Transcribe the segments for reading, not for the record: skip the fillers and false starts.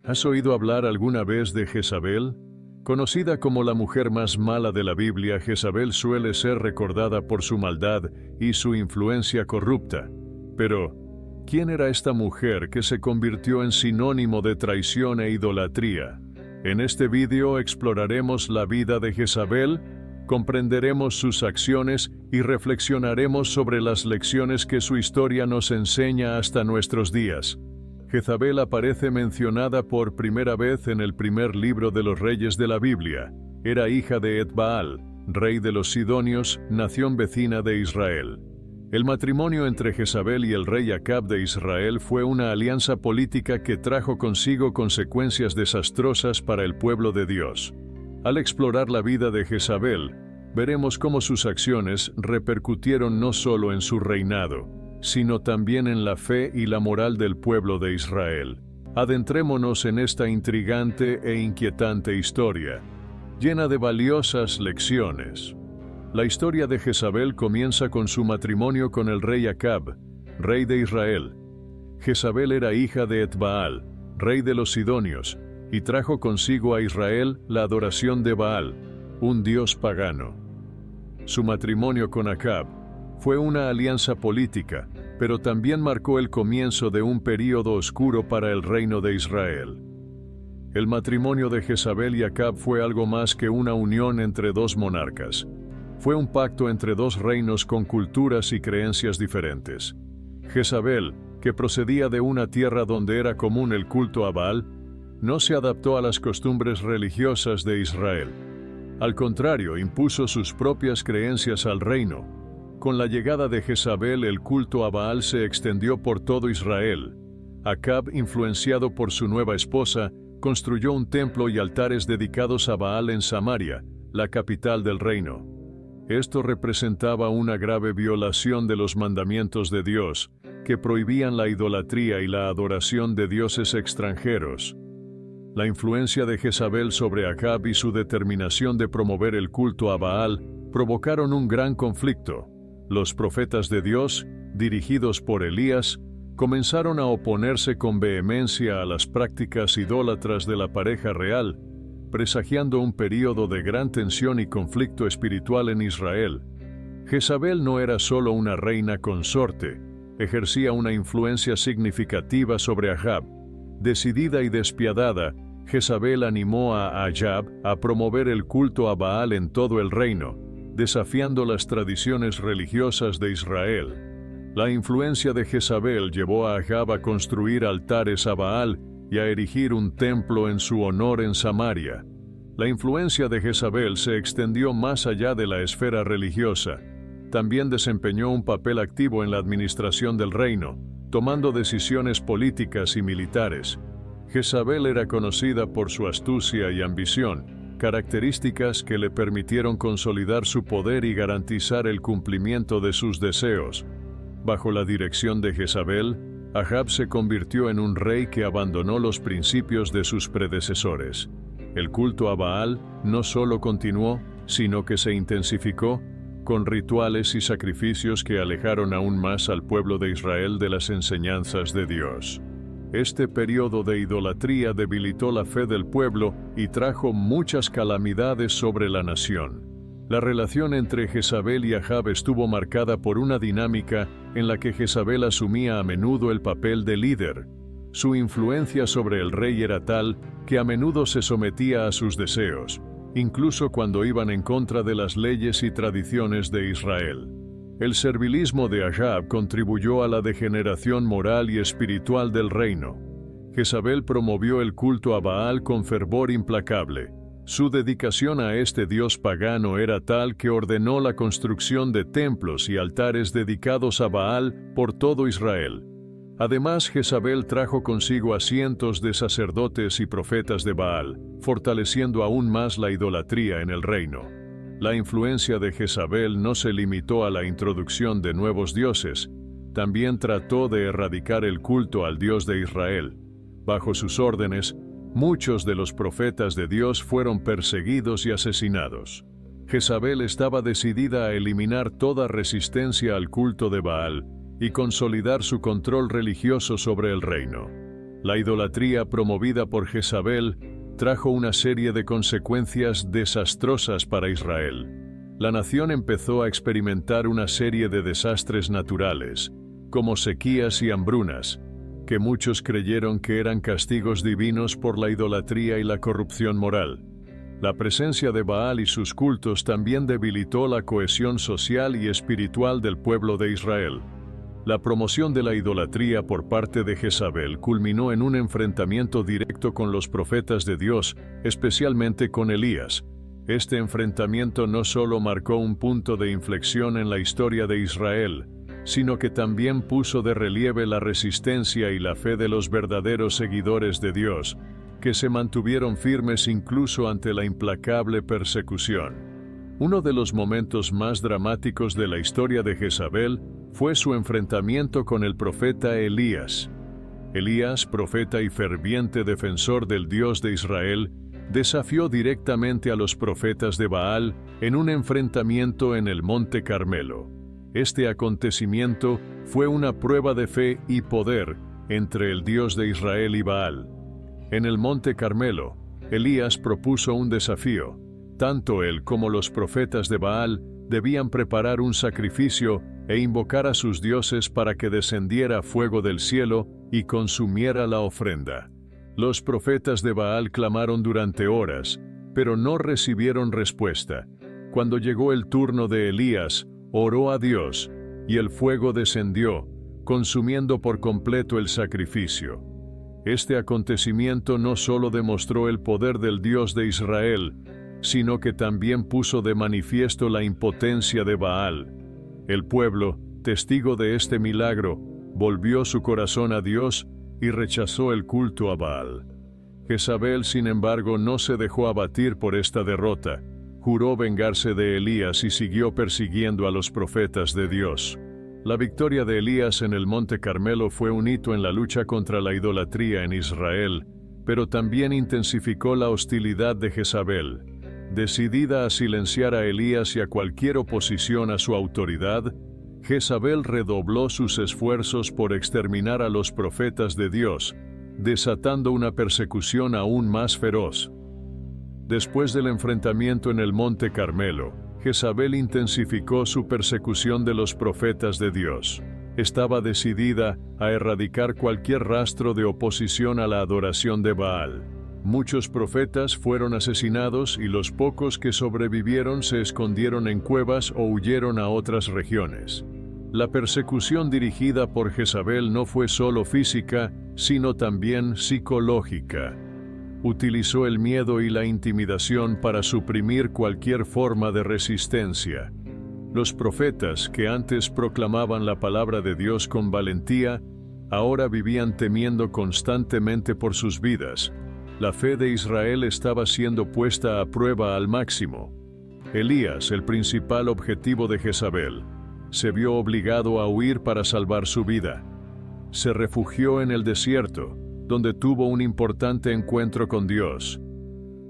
¿Has oído hablar alguna vez de Jezabel? Conocida como la mujer más mala de la Biblia, Jezabel suele ser recordada por su maldad y su influencia corrupta. Pero, ¿quién era esta mujer que se convirtió en sinónimo de traición e idolatría? En este vídeo exploraremos la vida de Jezabel, comprenderemos sus acciones y reflexionaremos sobre las lecciones que su historia nos enseña hasta nuestros días. Jezabel aparece mencionada por primera vez en el primer libro de los reyes de la Biblia. Era hija de Etbaal, rey de los Sidonios, nación vecina de Israel. El matrimonio entre Jezabel y el rey Acab de Israel fue una alianza política que trajo consigo consecuencias desastrosas para el pueblo de Dios. Al explorar la vida de Jezabel, veremos cómo sus acciones repercutieron no solo en su reinado, sino también en la fe y la moral del pueblo de Israel. Adentrémonos en esta intrigante e inquietante historia, llena de valiosas lecciones. La historia de Jezabel comienza con su matrimonio con el rey Acab, rey de Israel. Jezabel era hija de Etbaal, rey de los Sidonios, y trajo consigo a Israel la adoración de Baal, un dios pagano. Su matrimonio con Acab fue una alianza política, pero también marcó el comienzo de un período oscuro para el reino de Israel. El matrimonio de Jezabel y Acab fue algo más que una unión entre dos monarcas. Fue un pacto entre dos reinos con culturas y creencias diferentes. Jezabel, que procedía de una tierra donde era común el culto a Baal, no se adaptó a las costumbres religiosas de Israel. Al contrario, impuso sus propias creencias al reino. Con la llegada de Jezabel, el culto a Baal se extendió por todo Israel. Acab, influenciado por su nueva esposa, construyó un templo y altares dedicados a Baal en Samaria, la capital del reino. Esto representaba una grave violación de los mandamientos de Dios, que prohibían la idolatría y la adoración de dioses extranjeros. La influencia de Jezabel sobre Acab y su determinación de promover el culto a Baal provocaron un gran conflicto. Los profetas de Dios, dirigidos por Elías, comenzaron a oponerse con vehemencia a las prácticas idólatras de la pareja real, presagiando un período de gran tensión y conflicto espiritual en Israel. Jezabel no era solo una reina consorte, ejercía una influencia significativa sobre Acab. Decidida y despiadada, Jezabel animó a Acab a promover el culto a Baal en todo el reino, desafiando las tradiciones religiosas de Israel. La influencia de Jezabel llevó a Acab a construir altares a Baal y a erigir un templo en su honor en Samaria. La influencia de Jezabel se extendió más allá de la esfera religiosa. También desempeñó un papel activo en la administración del reino, tomando decisiones políticas y militares. Jezabel era conocida por su astucia y ambición, características que le permitieron consolidar su poder y garantizar el cumplimiento de sus deseos. Bajo la dirección de Jezabel, Acab se convirtió en un rey que abandonó los principios de sus predecesores. El culto a Baal no solo continuó, sino que se intensificó, con rituales y sacrificios que alejaron aún más al pueblo de Israel de las enseñanzas de Dios. Este periodo de idolatría debilitó la fe del pueblo y trajo muchas calamidades sobre la nación. La relación entre Jezabel y Acab estuvo marcada por una dinámica en la que Jezabel asumía a menudo el papel de líder. Su influencia sobre el rey era tal que a menudo se sometía a sus deseos, incluso cuando iban en contra de las leyes y tradiciones de Israel. El servilismo de Acab contribuyó a la degeneración moral y espiritual del reino. Jezabel promovió el culto a Baal con fervor implacable. Su dedicación a este dios pagano era tal que ordenó la construcción de templos y altares dedicados a Baal por todo Israel. Además, Jezabel trajo consigo a cientos de sacerdotes y profetas de Baal, fortaleciendo aún más la idolatría en el reino. La influencia de Jezabel no se limitó a la introducción de nuevos dioses, también trató de erradicar el culto al Dios de Israel. Bajo sus órdenes, muchos de los profetas de Dios fueron perseguidos y asesinados. Jezabel estaba decidida a eliminar toda resistencia al culto de Baal y consolidar su control religioso sobre el reino. La idolatría promovida por Jezabel trajo una serie de consecuencias desastrosas para Israel. La nación empezó a experimentar una serie de desastres naturales, como sequías y hambrunas, que muchos creyeron que eran castigos divinos por la idolatría y la corrupción moral. La presencia de Baal y sus cultos también debilitó la cohesión social y espiritual del pueblo de Israel. La promoción de la idolatría por parte de Jezabel culminó en un enfrentamiento directo con los profetas de Dios, especialmente con Elías. Este enfrentamiento no solo marcó un punto de inflexión en la historia de Israel, sino que también puso de relieve la resistencia y la fe de los verdaderos seguidores de Dios, que se mantuvieron firmes incluso ante la implacable persecución. Uno de los momentos más dramáticos de la historia de Jezabel fue su enfrentamiento con el profeta Elías. Elías, profeta y ferviente defensor del Dios de Israel, desafió directamente a los profetas de Baal en un enfrentamiento en el Monte Carmelo. Este acontecimiento fue una prueba de fe y poder entre el Dios de Israel y Baal. En el Monte Carmelo, Elías propuso un desafío. Tanto él como los profetas de Baal debían preparar un sacrificio e invocar a sus dioses para que descendiera fuego del cielo y consumiera la ofrenda. Los profetas de Baal clamaron durante horas, pero no recibieron respuesta. Cuando llegó el turno de Elías, oró a Dios, y el fuego descendió, consumiendo por completo el sacrificio. Este acontecimiento no solo demostró el poder del Dios de Israel, sino que también puso de manifiesto la impotencia de Baal. El pueblo, testigo de este milagro, volvió su corazón a Dios y rechazó el culto a Baal. Jezabel, sin embargo, no se dejó abatir por esta derrota. Juró vengarse de Elías y siguió persiguiendo a los profetas de Dios. La victoria de Elías en el Monte Carmelo fue un hito en la lucha contra la idolatría en Israel, pero también intensificó la hostilidad de Jezabel. Decidida a silenciar a Elías y a cualquier oposición a su autoridad, Jezabel redobló sus esfuerzos por exterminar a los profetas de Dios, desatando una persecución aún más feroz. Después del enfrentamiento en el Monte Carmelo, Jezabel intensificó su persecución de los profetas de Dios. Estaba decidida a erradicar cualquier rastro de oposición a la adoración de Baal. Muchos profetas fueron asesinados y los pocos que sobrevivieron se escondieron en cuevas o huyeron a otras regiones. La persecución dirigida por Jezabel no fue solo física, sino también psicológica. Utilizó el miedo y la intimidación para suprimir cualquier forma de resistencia. Los profetas, que antes proclamaban la palabra de Dios con valentía, ahora vivían temiendo constantemente por sus vidas. La fe de Israel estaba siendo puesta a prueba al máximo. Elías, el principal objetivo de Jezabel, se vio obligado a huir para salvar su vida. Se refugió en el desierto, donde tuvo un importante encuentro con Dios.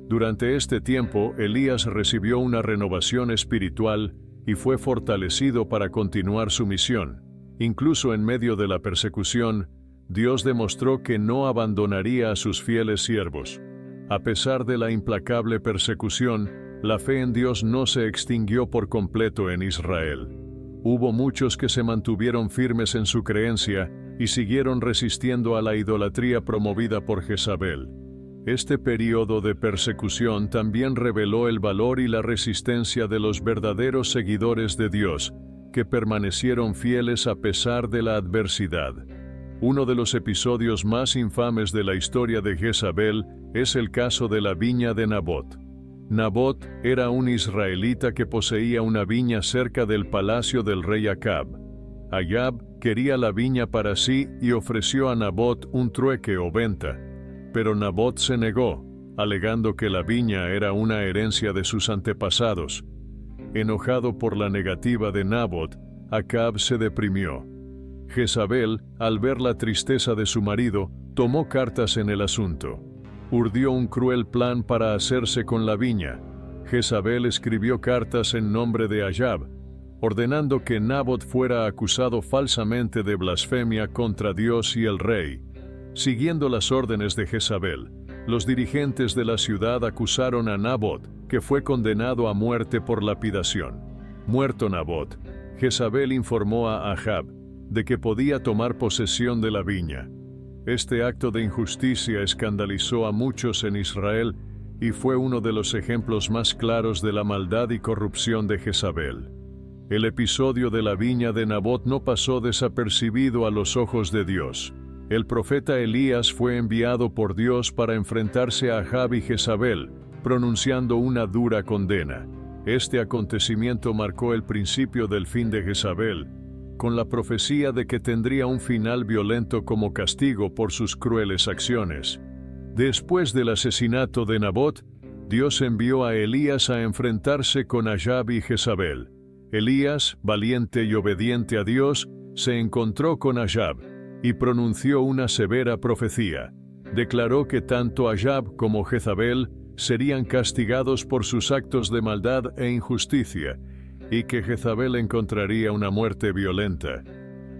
Durante este tiempo, Elías recibió una renovación espiritual y fue fortalecido para continuar su misión. Incluso en medio de la persecución, Dios demostró que no abandonaría a sus fieles siervos. A pesar de la implacable persecución, la fe en Dios no se extinguió por completo en Israel. Hubo muchos que se mantuvieron firmes en su creencia y siguieron resistiendo a la idolatría promovida por Jezabel. Este período de persecución también reveló el valor y la resistencia de los verdaderos seguidores de Dios, que permanecieron fieles a pesar de la adversidad. Uno de los episodios más infames de la historia de Jezabel es el caso de la viña de Nabot. Nabot era un israelita que poseía una viña cerca del palacio del rey Acab. Acab quería la viña para sí y ofreció a Nabot un trueque o venta, pero Nabot se negó, alegando que la viña era una herencia de sus antepasados. Enojado por la negativa de Nabot, Acab se deprimió. Jezabel, al ver la tristeza de su marido, tomó cartas en el asunto. Urdió un cruel plan para hacerse con la viña. Jezabel escribió cartas en nombre de Acab, ordenando que Nabot fuera acusado falsamente de blasfemia contra Dios y el rey. Siguiendo las órdenes de Jezabel, los dirigentes de la ciudad acusaron a Nabot, que fue condenado a muerte por lapidación. Muerto Nabot, Jezabel informó a Ahab de que podía tomar posesión de la viña. Este acto de injusticia escandalizó a muchos en Israel y fue uno de los ejemplos más claros de la maldad y corrupción de Jezabel. El episodio de la viña de Nabot no pasó desapercibido a los ojos de Dios. El profeta Elías fue enviado por Dios para enfrentarse a Ahab y Jezabel, pronunciando una dura condena. Este acontecimiento marcó el principio del fin de Jezabel, con la profecía de que tendría un final violento como castigo por sus crueles acciones. Después del asesinato de Nabot, Dios envió a Elías a enfrentarse con Ahab y Jezabel. Elías, valiente y obediente a Dios, se encontró con Ahab y pronunció una severa profecía. Declaró que tanto Ahab como Jezabel serían castigados por sus actos de maldad e injusticia, y que Jezabel encontraría una muerte violenta.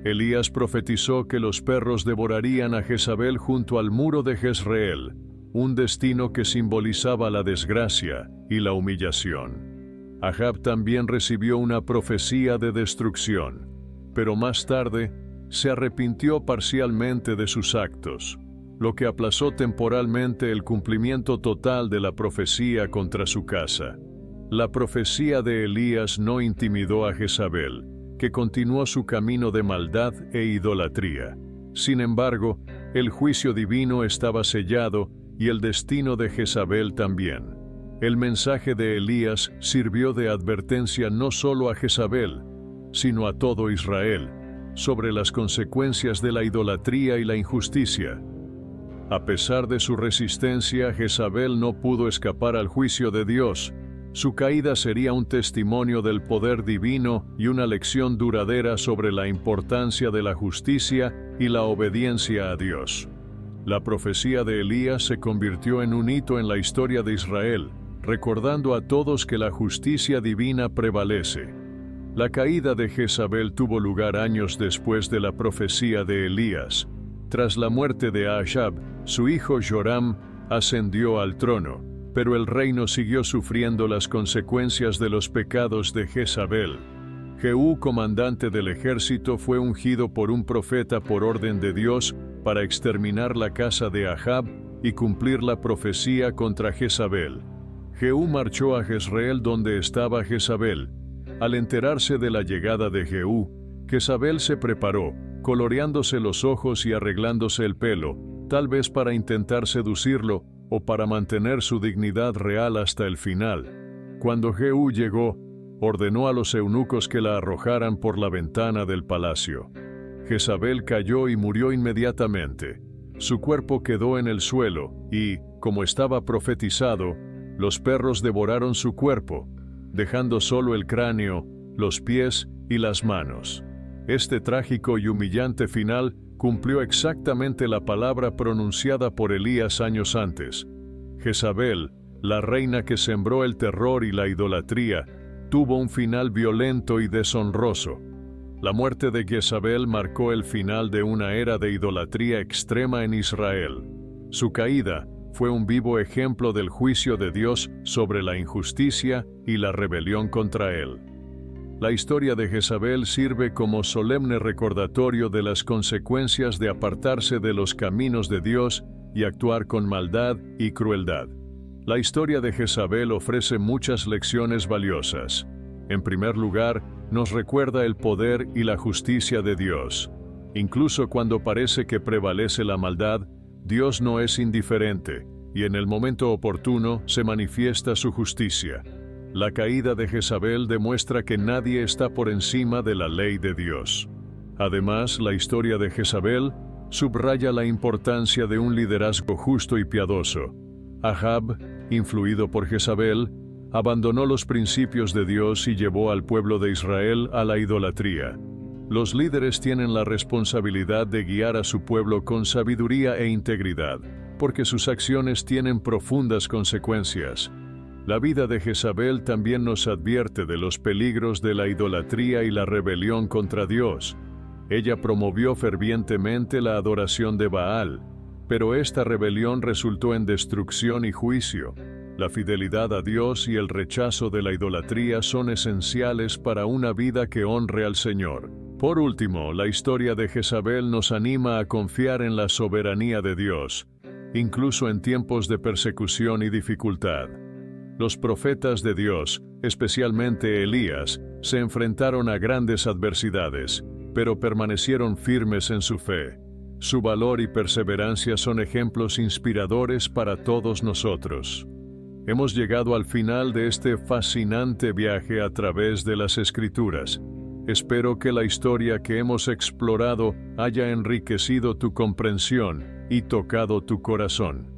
Elías profetizó que los perros devorarían a Jezabel junto al muro de Jezreel, un destino que simbolizaba la desgracia y la humillación. Ahab también recibió una profecía de destrucción, pero más tarde se arrepintió parcialmente de sus actos, lo que aplazó temporalmente el cumplimiento total de la profecía contra su casa. La profecía de Elías no intimidó a Jezabel, que continuó su camino de maldad e idolatría. Sin embargo, el juicio divino estaba sellado y el destino de Jezabel también. El mensaje de Elías sirvió de advertencia no solo a Jezabel, sino a todo Israel, sobre las consecuencias de la idolatría y la injusticia. A pesar de su resistencia, Jezabel no pudo escapar al juicio de Dios. Su caída sería un testimonio del poder divino y una lección duradera sobre la importancia de la justicia y la obediencia a Dios. La profecía de Elías se convirtió en un hito en la historia de Israel, recordando a todos que la justicia divina prevalece. La caída de Jezabel tuvo lugar años después de la profecía de Elías. Tras la muerte de Ahab, su hijo Joram ascendió al trono, pero el reino siguió sufriendo las consecuencias de los pecados de Jezabel. Jehú, comandante del ejército, fue ungido por un profeta por orden de Dios para exterminar la casa de Ahab y cumplir la profecía contra Jezabel. Jehú marchó a Jezreel donde estaba Jezabel. Al enterarse de la llegada de Jehú, Jezabel se preparó, coloreándose los ojos y arreglándose el pelo, tal vez para intentar seducirlo o para mantener su dignidad real hasta el final. Cuando Jehú llegó, ordenó a los eunucos que la arrojaran por la ventana del palacio. Jezabel cayó y murió inmediatamente. Su cuerpo quedó en el suelo y, como estaba profetizado, los perros devoraron su cuerpo, dejando solo el cráneo, los pies y las manos. Este trágico y humillante final cumplió exactamente la palabra pronunciada por Elías años antes. Jezabel, la reina que sembró el terror y la idolatría, tuvo un final violento y deshonroso. La muerte de Jezabel marcó el final de una era de idolatría extrema en Israel. Su caída fue un vivo ejemplo del juicio de Dios sobre la injusticia y la rebelión contra él. La historia de Jezabel sirve como solemne recordatorio de las consecuencias de apartarse de los caminos de Dios y actuar con maldad y crueldad. La historia de Jezabel ofrece muchas lecciones valiosas. En primer lugar, nos recuerda el poder y la justicia de Dios. Incluso cuando parece que prevalece la maldad, Dios no es indiferente, y en el momento oportuno se manifiesta su justicia. La caída de Jezabel demuestra que nadie está por encima de la ley de Dios. Además, la historia de Jezabel subraya la importancia de un liderazgo justo y piadoso. Ahab, influido por Jezabel, abandonó los principios de Dios y llevó al pueblo de Israel a la idolatría. Los líderes tienen la responsabilidad de guiar a su pueblo con sabiduría e integridad, porque sus acciones tienen profundas consecuencias. La vida de Jezabel también nos advierte de los peligros de la idolatría y la rebelión contra Dios. Ella promovió fervientemente la adoración de Baal, pero esta rebelión resultó en destrucción y juicio. La fidelidad a Dios y el rechazo de la idolatría son esenciales para una vida que honre al Señor. Por último, la historia de Jezabel nos anima a confiar en la soberanía de Dios, incluso en tiempos de persecución y dificultad. Los profetas de Dios, especialmente Elías, se enfrentaron a grandes adversidades, pero permanecieron firmes en su fe. Su valor y perseverancia son ejemplos inspiradores para todos nosotros. Hemos llegado al final de este fascinante viaje a través de las Escrituras. Espero que la historia que hemos explorado haya enriquecido tu comprensión y tocado tu corazón.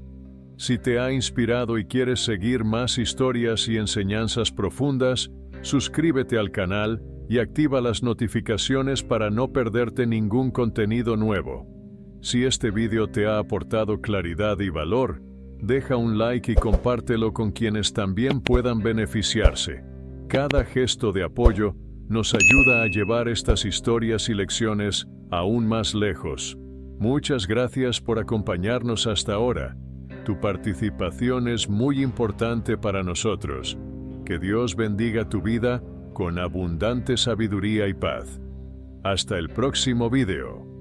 Si te ha inspirado y quieres seguir más historias y enseñanzas profundas, suscríbete al canal y activa las notificaciones para no perderte ningún contenido nuevo. Si este video te ha aportado claridad y valor, deja un like y compártelo con quienes también puedan beneficiarse. Cada gesto de apoyo nos ayuda a llevar estas historias y lecciones aún más lejos. Muchas gracias por acompañarnos hasta ahora. Tu participación es muy importante para nosotros. Que Dios bendiga tu vida con abundante sabiduría y paz. Hasta el próximo video.